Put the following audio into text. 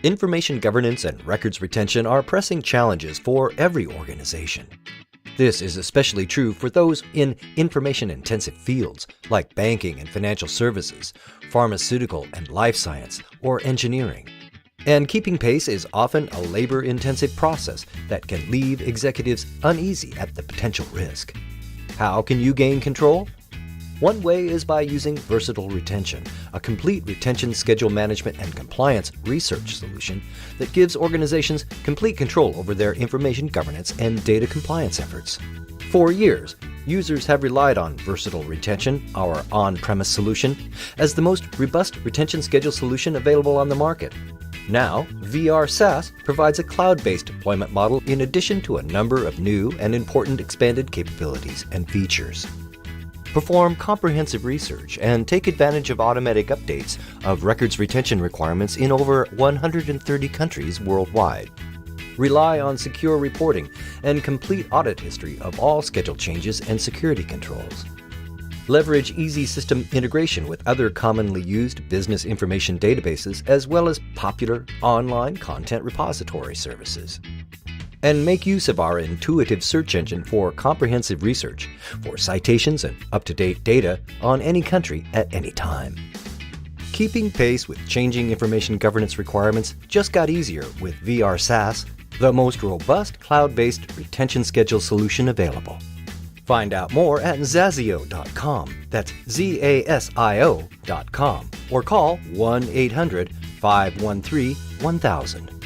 Information governance and records retention are pressing challenges for every organization. This is especially true for those in information-intensive fields like banking and financial services, pharmaceutical and life science, or engineering. And keeping pace is often a labor-intensive process that can leave executives uneasy at the potential risk. How can you gain control? One way is by using Versatile Retention, a complete retention schedule management and compliance research solution that gives organizations complete control over their information governance and data compliance efforts. For years, users have relied on Versatile Retention, our on-premise solution, as the most robust retention schedule solution available on the market. Now, VR SaaS provides a cloud-based deployment model in addition to a number of new and important expanded capabilities and features. Perform comprehensive research and take advantage of automatic updates of records retention requirements in over 130 countries worldwide. Rely on secure reporting and complete audit history of all schedule changes and security controls. Leverage easy system integration with other commonly used business information databases as well as popular online content repository services. And make use of our intuitive search engine for comprehensive research, for citations and up-to-date data on any country at any time. Keeping pace with changing information governance requirements just got easier with VR SaaS, the most robust cloud-based retention schedule solution available. Find out more at Zazio.com, that's ZASIO.com, or call 1-800-513-1000.